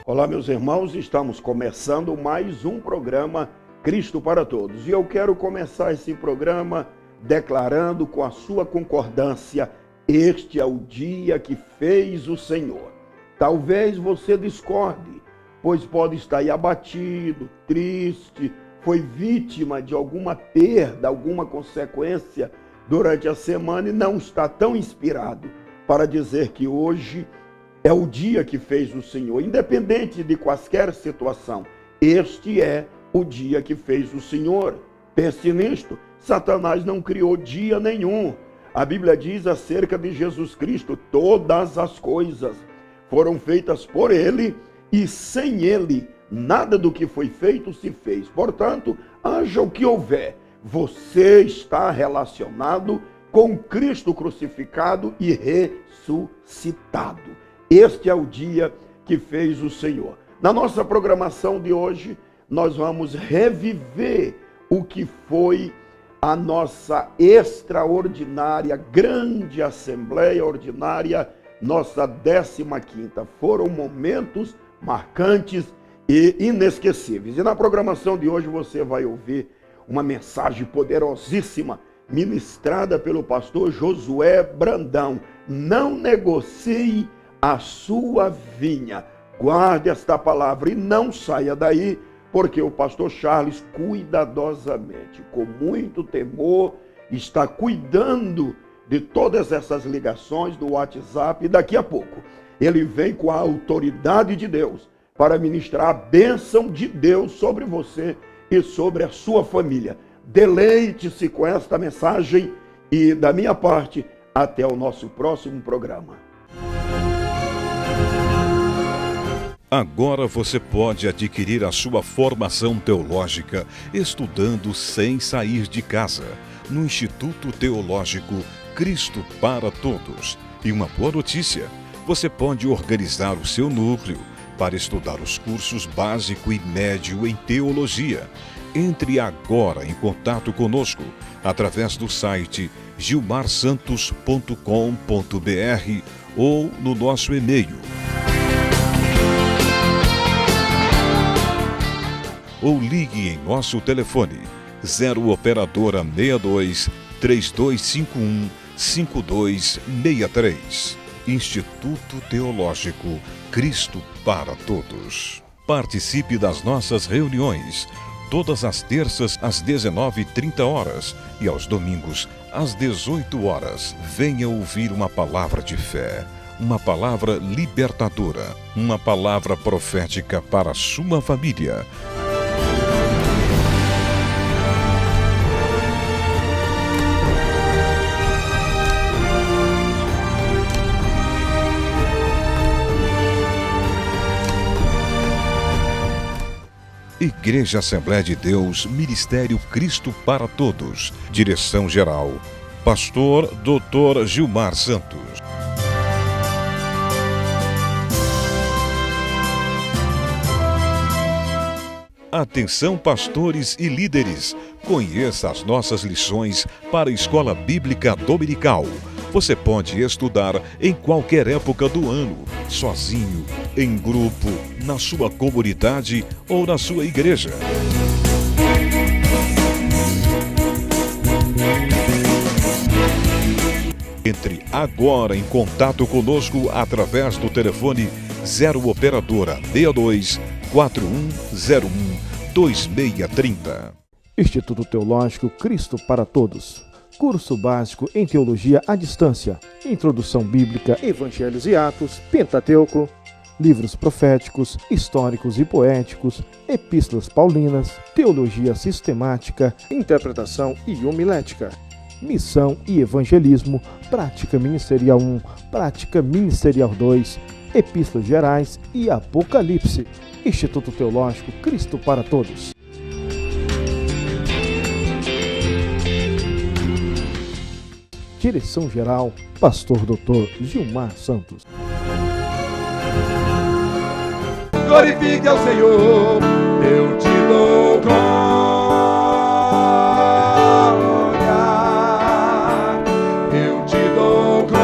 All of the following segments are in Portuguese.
Olá, meus irmãos, estamos começando mais um programa Cristo para Todos. E eu quero começar esse programa declarando com a sua concordância: este é o dia que fez o Senhor. Talvez você discorde, pois pode estar aí abatido, triste, foi vítima de alguma perda, alguma consequência durante a semana e não está tão inspirado para dizer que hoje é o dia que fez o Senhor. Independente de qualquer situação, este é o dia que fez o Senhor. Pense nisto, Satanás não criou dia nenhum. A Bíblia diz acerca de Jesus Cristo: todas as coisas foram feitas por Ele e sem Ele nada do que foi feito se fez. Portanto, haja o que houver, você está relacionado com Cristo crucificado e ressuscitado. Este é o dia que fez o Senhor. Na nossa programação de hoje, nós vamos reviver o que foi a nossa extraordinária, grande Assembleia Ordinária, nossa 15ª. Foram momentos marcantes e inesquecíveis. E na programação de hoje você vai ouvir uma mensagem poderosíssima, ministrada pelo pastor Josué Brandão. Não negocie a sua vinha. Guarde esta palavra e não saia daí, porque o pastor Charles cuidadosamente, com muito temor, está cuidando de todas essas ligações do WhatsApp, e daqui a pouco ele vem com a autoridade de Deus para ministrar a bênção de Deus sobre você e sobre a sua família. Deleite-se com esta mensagem e, da minha parte, até o nosso próximo programa. Agora você pode adquirir a sua formação teológica estudando sem sair de casa, no Instituto Teológico Cristo para Todos. E uma boa notícia: você pode organizar o seu núcleo para estudar os cursos básico e médio em teologia. Entre agora em contato conosco através do site gilmarsantos.com.br ou no nosso e-mail. Ou ligue em nosso telefone 0 operadora 62 3251 5263. Instituto Teológico Cristo para Todos. Participe das nossas reuniões todas as terças às 19h30 e aos domingos às 18h. Venha ouvir uma palavra de fé, uma palavra libertadora, uma palavra profética para a sua família. Igreja Assembleia de Deus, Ministério Cristo para Todos. Direção-geral, Pastor Dr. Gilmar Santos. Atenção, pastores e líderes. Conheça as nossas lições para a Escola Bíblica Dominical. Você pode estudar em qualquer época do ano, sozinho, em grupo, na sua comunidade ou na sua igreja. Entre agora em contato conosco através do telefone 0 operadora 62 4101 2630. Instituto Teológico Cristo para Todos. Curso básico em teologia à distância, introdução bíblica, evangelhos e atos, Pentateuco, livros proféticos, históricos e poéticos, epístolas paulinas, teologia sistemática, interpretação e homilética, missão e evangelismo, prática ministerial 1, prática ministerial 2, epístolas gerais e apocalipse. Instituto Teológico Cristo para Todos. Direção-geral, Pastor Dr. Gilmar Santos. Glorifique ao Senhor, eu te dou glória, eu te dou glória.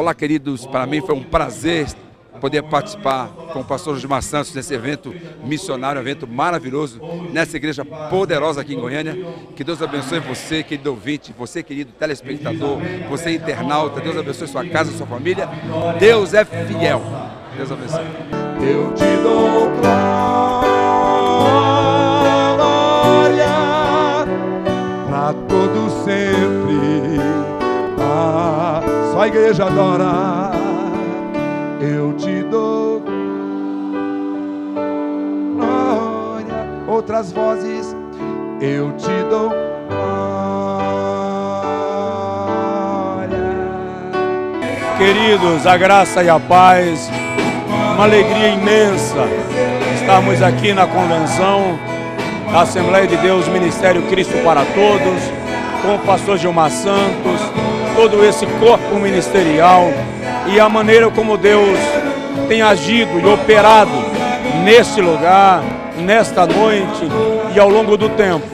Olá, queridos, para mim foi um prazer poder participar com o pastor Gilmar Santos nesse evento missionário, um evento maravilhoso, nessa igreja poderosa aqui em Goiânia. Que Deus abençoe você, querido ouvinte, você, querido telespectador, você, internauta. Deus abençoe sua casa, sua família. Deus é fiel. Deus abençoe. Eu te dou glória pra todo sempre. Só a igreja adora. Eu te dou glória. Outras vozes. Eu te dou glória. Queridos, a graça e a paz. Uma alegria imensa estarmos aqui na convenção da Assembleia de Deus, Ministério Cristo para Todos, com o pastor Gilmar Santos, todo esse corpo ministerial e a maneira como Deus tem agido e operado neste lugar, nesta noite e ao longo do tempo.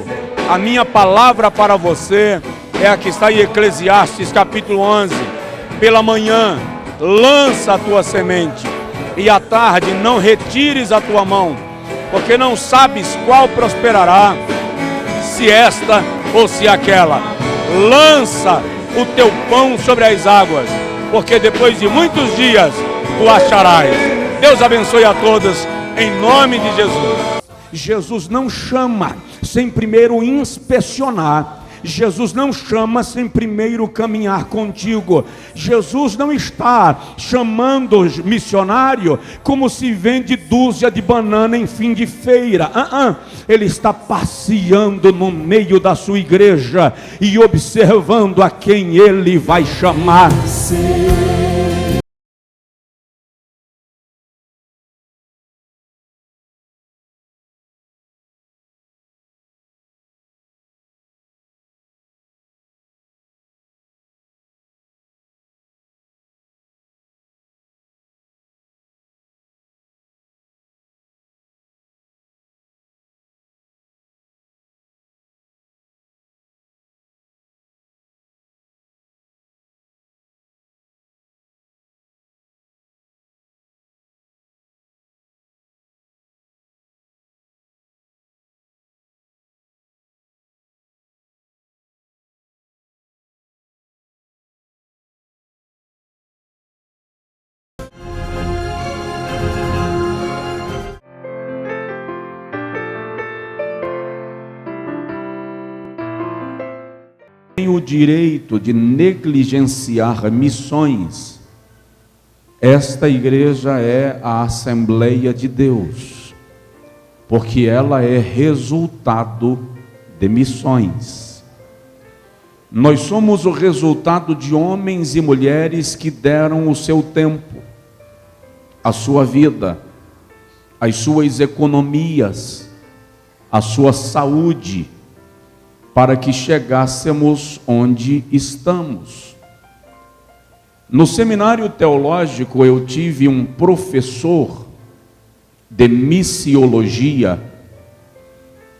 A minha palavra para você é a que está em Eclesiastes capítulo 11. Pela manhã, lança a tua semente, e à tarde não retires a tua mão, porque não sabes qual prosperará, se esta ou se aquela. Lança o teu pão sobre as águas, porque depois de muitos dias tu acharás. Deus abençoe a todos, em nome de Jesus. Jesus não chama sem primeiro inspecionar. Jesus não chama sem primeiro caminhar contigo. Jesus não está chamando missionário como se vende dúzia de banana em fim de feira. Ele está passeando no meio da sua igreja e observando a quem ele vai chamar. Tem o direito de negligenciar missões. Esta igreja é a Assembleia de Deus, porque ela é resultado de missões. Nós somos o resultado de homens e mulheres que deram o seu tempo, a sua vida, as suas economias, a sua saúde, para que chegássemos onde estamos. No seminário teológico eu tive um professor de missiologia,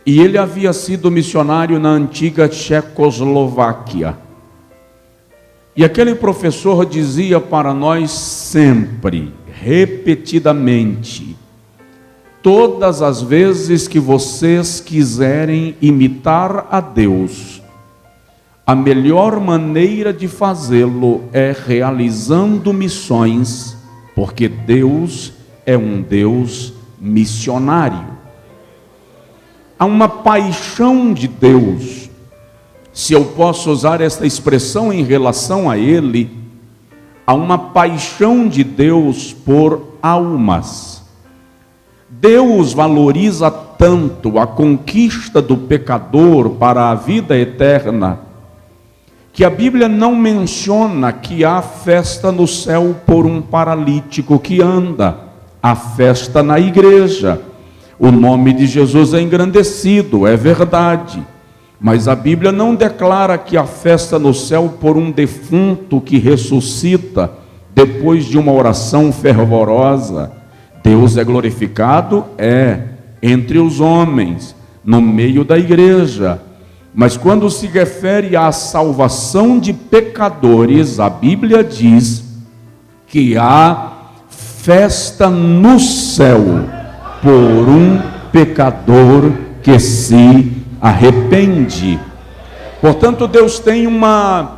e ele havia sido missionário na antiga Tchecoslováquia. E aquele professor dizia para nós sempre, repetidamente: todas as vezes que vocês quiserem imitar a Deus, a melhor maneira de fazê-lo é realizando missões, porque Deus é um Deus missionário. Há uma paixão de Deus, se eu posso usar esta expressão em relação a Ele, há uma paixão de Deus por almas. Deus valoriza tanto a conquista do pecador para a vida eterna, que a Bíblia não menciona que há festa no céu por um paralítico que anda. Há festa na igreja. O nome de Jesus é engrandecido, é verdade. Mas a Bíblia não declara que há festa no céu por um defunto que ressuscita depois de uma oração fervorosa. Deus é glorificado, entre os homens, no meio da igreja. Mas quando se refere à salvação de pecadores, a Bíblia diz que há festa no céu por um pecador que se arrepende. Portanto, Deus tem uma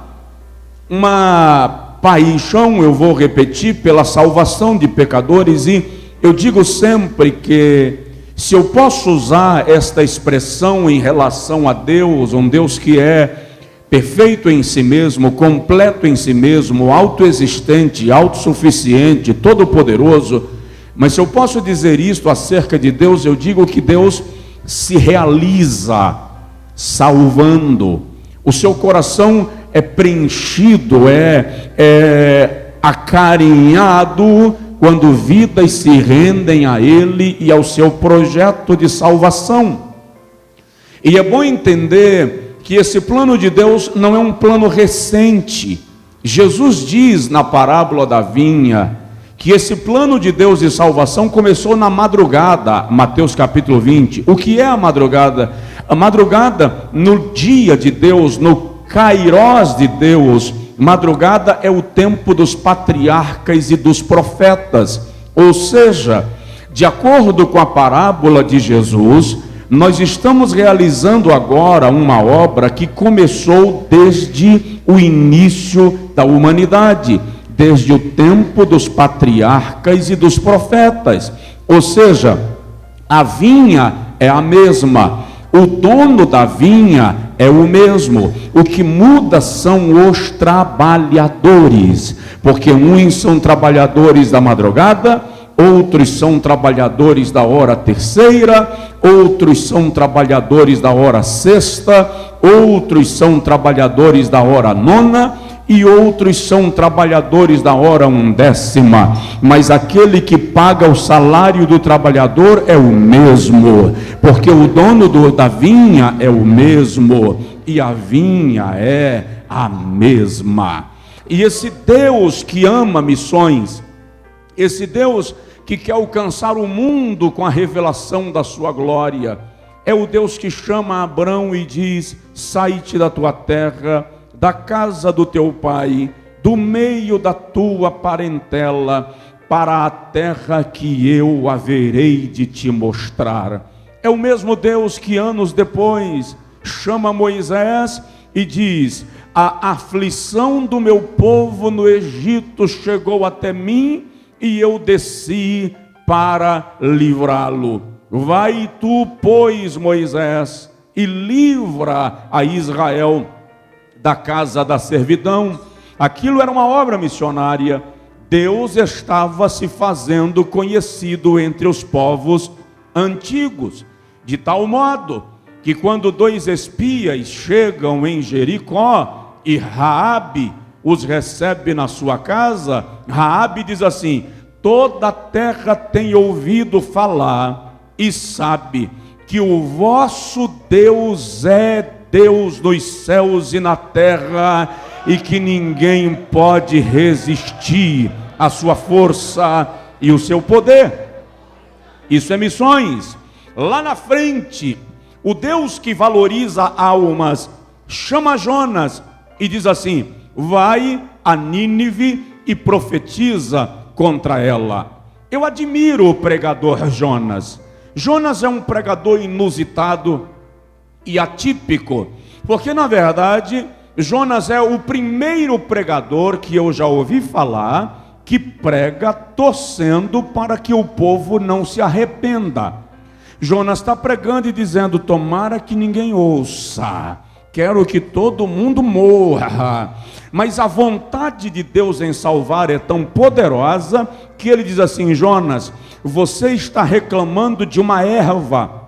paixão, eu vou repetir, pela salvação de pecadores, e eu digo sempre que se eu posso usar esta expressão em relação a Deus, um Deus que é perfeito em si mesmo, completo em si mesmo, autoexistente, autossuficiente, todo-poderoso, mas se eu posso dizer isto acerca de Deus, eu digo que Deus se realiza salvando. O seu coração é preenchido, é acarinhado quando vidas se rendem a Ele e ao seu projeto de salvação. E é bom entender que esse plano de Deus não é um plano recente. Jesus diz na parábola da vinha que esse plano de Deus de salvação começou na madrugada, Mateus capítulo 20. O que é a madrugada? A madrugada no dia de Deus, no Kairós de Deus. Madrugada é o tempo dos patriarcas e dos profetas. Ou seja, de acordo com a parábola de Jesus, nós estamos realizando agora uma obra que começou desde o início da humanidade, desde o tempo dos patriarcas e dos profetas. Ou seja, a vinha é a mesma, o dono da vinha é o mesmo, o que muda são os trabalhadores, porque uns são trabalhadores da madrugada, outros são trabalhadores da hora terceira, outros são trabalhadores da hora sexta, outros são trabalhadores da hora nona, e outros são trabalhadores da hora undécima, mas aquele que paga o salário do trabalhador é o mesmo, porque o dono da vinha é o mesmo, e a vinha é a mesma. E esse Deus que ama missões, esse Deus que quer alcançar o mundo com a revelação da sua glória, é o Deus que chama Abrão e diz: sai-te da tua terra, da casa do teu pai, do meio da tua parentela, para a terra que eu haverei de te mostrar. É o mesmo Deus que anos depois chama Moisés e diz: a aflição do meu povo no Egito chegou até mim e eu desci para livrá-lo. Vai tu, pois, Moisés, e livra a Israel da casa da servidão. Aquilo era uma obra missionária. Deus estava se fazendo conhecido entre os povos antigos, de tal modo que quando dois espias chegam em Jericó e Raabe os recebe na sua casa, Raabe diz assim: toda a terra tem ouvido falar e sabe que o vosso Deus é Deus dos céus e na terra, e que ninguém pode resistir à sua força e o seu poder. Isso é missões. Lá na frente, o Deus que valoriza almas chama Jonas e diz assim: vai a Nínive e profetiza contra ela. Eu admiro o pregador Jonas. Jonas é um pregador inusitado e atípico, porque na verdade Jonas é o primeiro pregador que eu já ouvi falar que prega torcendo para que o povo não se arrependa. Jonas está pregando e dizendo: tomara que ninguém ouça, quero que todo mundo morra. Mas a vontade de Deus em salvar é tão poderosa que ele diz assim: Jonas, você está reclamando de uma erva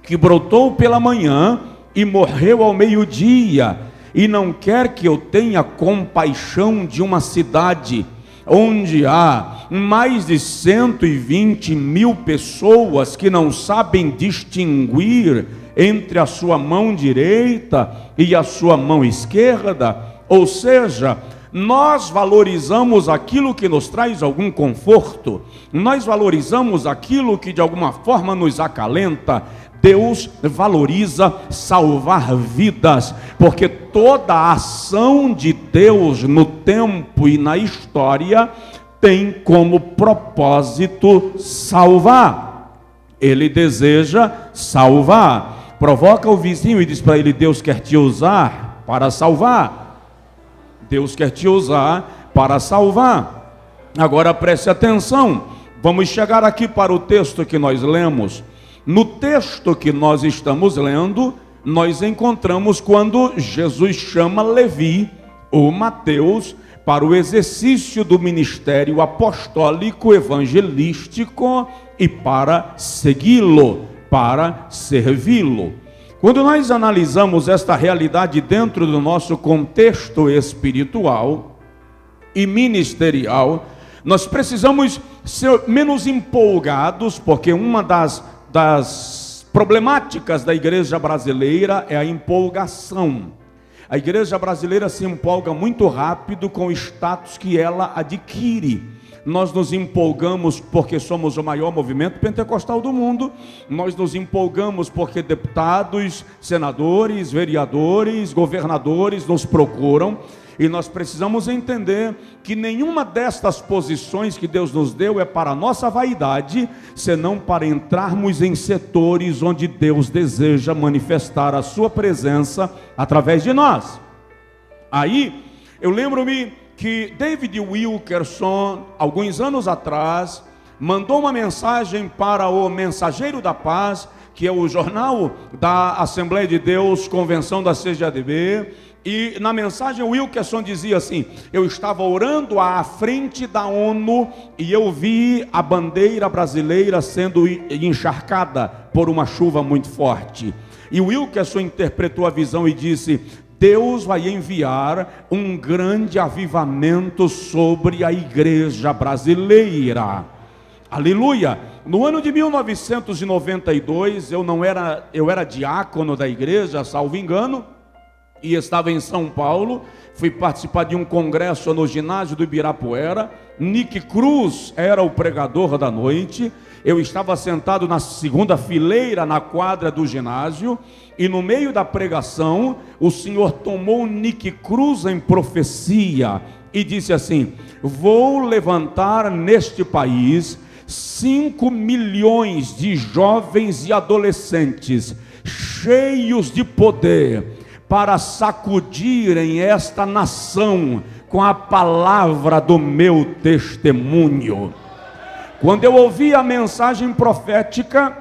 que brotou pela manhã e morreu ao meio-dia, e não quer que eu tenha compaixão de uma cidade onde há mais de 120 mil pessoas que não sabem distinguir entre a sua mão direita e a sua mão esquerda? Ou seja, nós valorizamos aquilo que nos traz algum conforto, nós valorizamos aquilo que de alguma forma nos acalenta. Deus valoriza salvar vidas, porque toda a ação de Deus no tempo e na história tem como propósito salvar. Ele deseja salvar. Provoca o vizinho e diz para ele: Deus quer te usar para salvar. Deus quer te usar para salvar. Agora preste atenção. Vamos chegar aqui para o texto que nós lemos. No texto que nós estamos lendo, nós encontramos quando Jesus chama Levi, ou Mateus, para o exercício do ministério apostólico evangelístico e para segui-lo, para servi-lo. Quando nós analisamos esta realidade dentro do nosso contexto espiritual e ministerial, nós precisamos ser menos empolgados, porque uma das problemáticas da igreja brasileira é a empolgação. A igreja brasileira se empolga muito rápido com o status que ela adquire. Nós nos empolgamos porque somos o maior movimento pentecostal do mundo. Nós nos empolgamos porque deputados, senadores, vereadores, governadores nos procuram. E nós precisamos entender que nenhuma destas posições que Deus nos deu é para a nossa vaidade, senão para entrarmos em setores onde Deus deseja manifestar a sua presença através de nós. Aí, eu lembro-me que David Wilkerson, alguns anos atrás, mandou uma mensagem para o Mensageiro da Paz, que é o jornal da Assembleia de Deus, Convenção da CGADB, e na mensagem o Wilkerson dizia assim: eu estava orando à frente da ONU e eu vi a bandeira brasileira sendo encharcada por uma chuva muito forte. E o Wilkerson interpretou a visão e disse: Deus vai enviar um grande avivamento sobre a igreja brasileira. Aleluia! No ano de 1992, eu era diácono da igreja, salvo engano, e estava em São Paulo. Fui participar de um congresso no ginásio do Ibirapuera. Nick Cruz era o pregador da noite. Eu estava sentado na segunda fileira na quadra do ginásio, e no meio da pregação o Senhor tomou Nick Cruz em profecia e disse assim: vou levantar neste país 5 milhões de jovens e adolescentes cheios de poder para sacudirem esta nação com a palavra do meu testemunho. Quando eu ouvi a mensagem profética,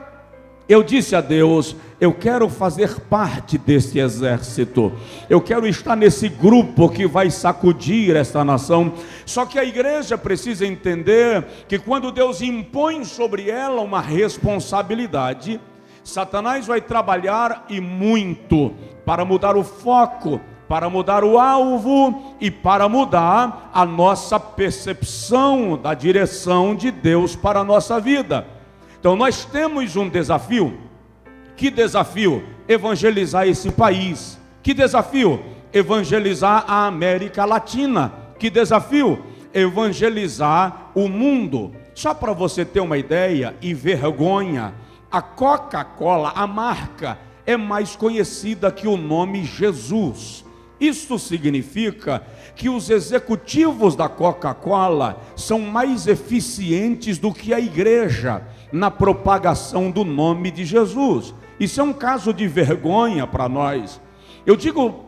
eu disse a Deus: eu quero fazer parte desse exército, eu quero estar nesse grupo que vai sacudir esta nação. Só que a igreja precisa entender que quando Deus impõe sobre ela uma responsabilidade, Satanás vai trabalhar e muito para mudar o foco, para mudar o alvo e para mudar a nossa percepção da direção de Deus para a nossa vida. Então nós temos um desafio. Que desafio? Evangelizar esse país. Que desafio? Evangelizar a América Latina. Que desafio? Evangelizar o mundo. Só para você ter uma ideia e vergonha, a Coca-Cola, a marca, é mais conhecida que o nome Jesus. Isso significa que os executivos da Coca-Cola são mais eficientes do que a igreja na propagação do nome de Jesus. Isso é um caso de vergonha para nós. Eu digo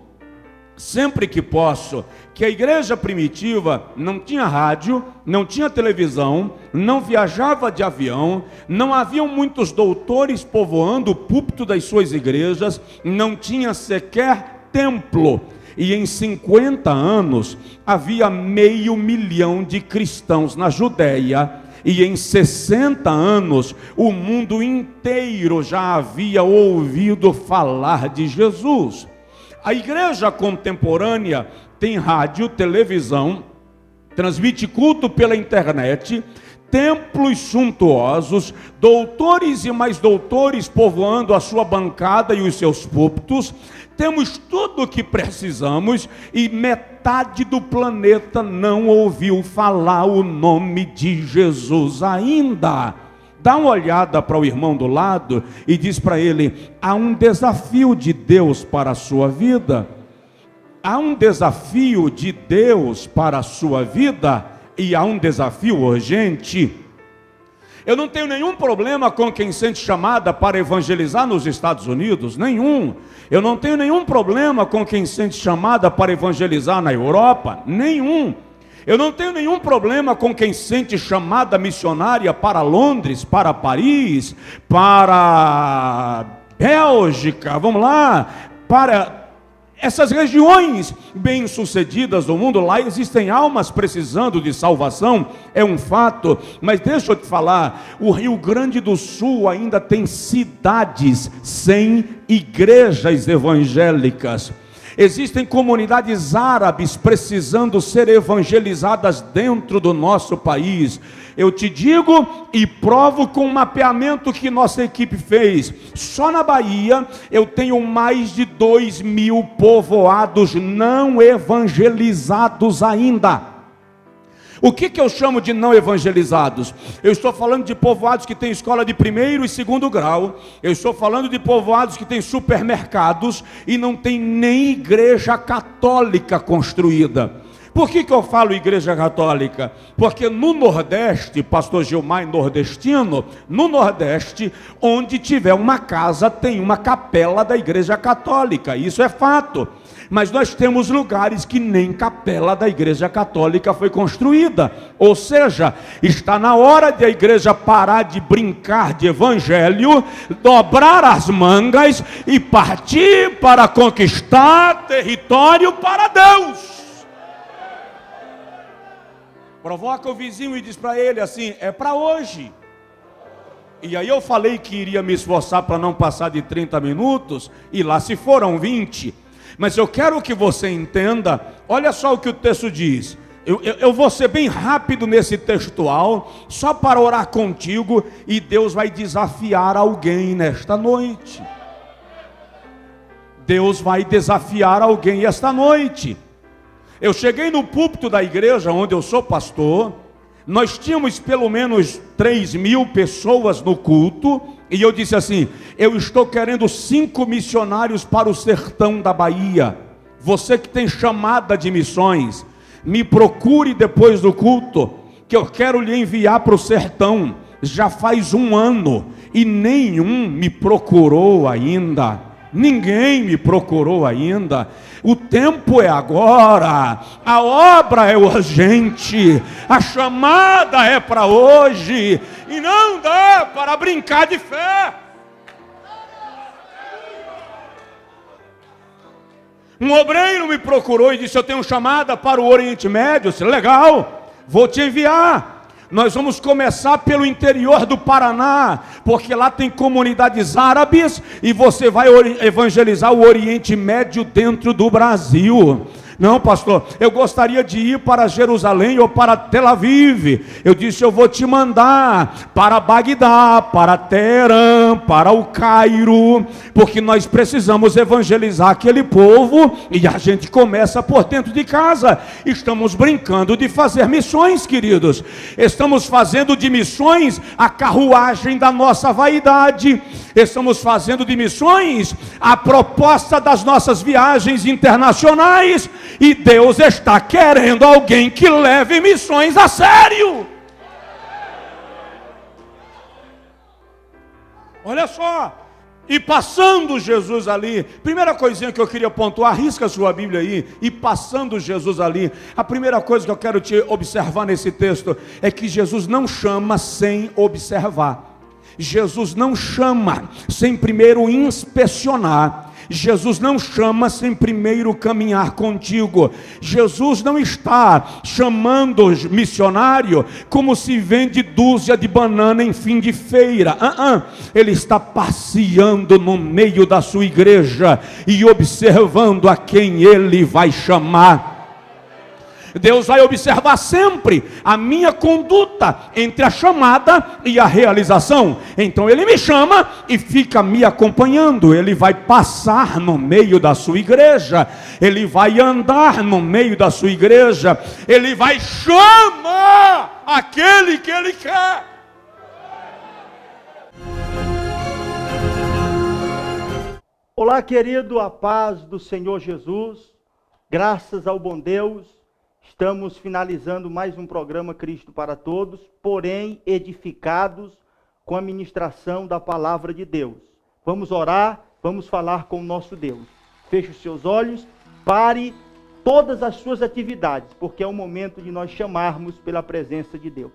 sempre que posso que a igreja primitiva não tinha rádio, não tinha televisão, não viajava de avião, não haviam muitos doutores povoando o púlpito das suas igrejas, não tinha sequer templo. E em 50 anos havia 500 mil de cristãos na Judéia, e em 60 anos o mundo inteiro já havia ouvido falar de Jesus. A igreja contemporânea tem rádio, televisão, transmite culto pela internet, templos suntuosos, doutores e mais doutores povoando a sua bancada e os seus púlpitos. Temos tudo o que precisamos e metade do planeta não ouviu falar o nome de Jesus ainda. Dá uma olhada para o irmão do lado e diz para ele: há um desafio de Deus para a sua vida. Há um desafio de Deus para a sua vida. e há um desafio urgente. Eu não tenho nenhum problema com quem sente chamada para evangelizar nos Estados Unidos, nenhum. Eu não tenho nenhum problema com quem sente chamada para evangelizar na Europa, nenhum. Eu não tenho nenhum problema com quem sente chamada missionária para Londres, para Paris, para Bélgica, vamos lá, para essas regiões bem-sucedidas do mundo. Lá existem almas precisando de salvação, é um fato. Mas deixa eu te falar, o Rio Grande do Sul ainda tem cidades sem igrejas evangélicas. Existem comunidades árabes precisando ser evangelizadas dentro do nosso país. Eu te digo e provo com um mapeamento que nossa equipe fez. Só na Bahia eu tenho mais de 2.000 povoados não evangelizados ainda. O que eu chamo de não evangelizados? Eu estou falando de povoados que têm escola de 1º e 2º grau. Eu estou falando de povoados que têm supermercados e não tem nem igreja católica construída. Por que eu falo igreja católica? Porque no Nordeste, pastor Gilmar nordestino, no Nordeste, onde tiver uma casa, tem uma capela da igreja católica. Isso é fato. Mas nós temos lugares que nem capela da igreja católica foi construída. Ou seja, está na hora de a igreja parar de brincar de evangelho, dobrar as mangas e partir para conquistar território para Deus. Provoca o vizinho e diz para ele assim: é para hoje. E aí eu falei que iria me esforçar para não passar de 30 minutos, e lá se foram 20. Mas eu quero que você entenda, olha só o que o texto diz. Eu vou ser bem rápido nesse textual, só para orar contigo, e Deus vai desafiar alguém nesta noite. Deus vai desafiar alguém esta noite. Eu cheguei no púlpito da igreja onde eu sou pastor, nós tínhamos pelo menos 3.000 pessoas no culto, e eu disse assim: eu estou querendo 5 missionários para o sertão da Bahia. Você que tem chamada de missões, me procure depois do culto, que eu quero lhe enviar para o sertão. Já faz 1 ano, e nenhum me procurou ainda. Ninguém me procurou ainda. O tempo é agora, a obra é urgente, a chamada é para hoje, e não dá para brincar de fé. Um obreiro me procurou e disse: eu tenho chamada para o Oriente Médio. Eu disse: legal, vou te enviar. Nós vamos começar pelo interior do Paraná, porque lá tem comunidades árabes, e você vai evangelizar o Oriente Médio dentro do Brasil. Não, pastor, eu gostaria de ir para Jerusalém ou para Tel Aviv. Eu disse: eu vou te mandar para Bagdá, para Teherã, para o Cairo, porque nós precisamos evangelizar aquele povo, e a gente começa por dentro de casa. Estamos brincando de fazer missões, queridos. Estamos fazendo de missões a carruagem da nossa vaidade. Estamos fazendo de missões a proposta das nossas viagens internacionais. E Deus está querendo alguém que leve missões a sério. Olha só. E passando Jesus ali, primeira coisinha que eu queria pontuar, arrisca a sua Bíblia aí. E passando Jesus ali, a primeira coisa que eu quero te observar nesse texto é que Jesus não chama sem observar. Jesus não chama sem primeiro inspecionar. Jesus não chama sem primeiro caminhar contigo. Jesus não está chamando missionário como se vende dúzia de banana em fim de feira. Ele está passeando no meio da sua igreja e observando a quem ele vai chamar. Deus vai observar sempre a minha conduta entre a chamada e a realização. Então ele me chama e fica me acompanhando. Ele vai passar no meio da sua igreja, ele vai andar no meio da sua igreja, ele vai chamar aquele que ele quer. Olá, querido, a paz do Senhor Jesus, graças ao bom Deus. Estamos finalizando mais um programa Cristo para Todos, porém edificados com a ministração da palavra de Deus. Vamos orar, vamos falar com o nosso Deus. Feche os seus olhos, pare todas as suas atividades, porque é o momento de nós chamarmos pela presença de Deus.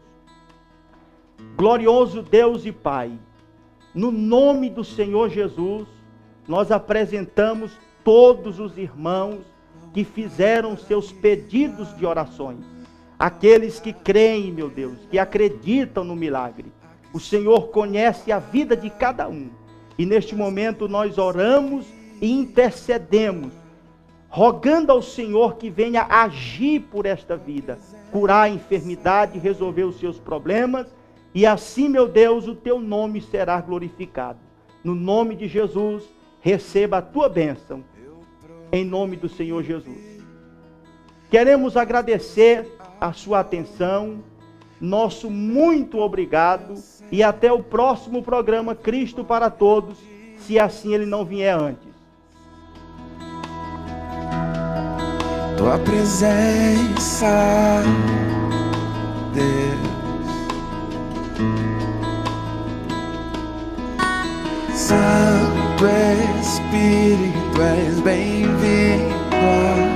Glorioso Deus e Pai, no nome do Senhor Jesus, nós apresentamos todos os irmãos que fizeram seus pedidos de orações. Aqueles que creem, meu Deus, que acreditam no milagre. O Senhor conhece a vida de cada um. E neste momento nós oramos e intercedemos, rogando ao Senhor que venha agir por esta vida, curar a enfermidade, resolver os seus problemas. E assim, meu Deus, o teu nome será glorificado. No nome de Jesus, receba a tua bênção. Em nome do Senhor Jesus. Queremos agradecer a sua atenção. Nosso muito obrigado. E até o próximo programa Cristo para Todos, se assim ele não vier antes. Tua presença, Deus. Santo Espírito, és bem-vindo.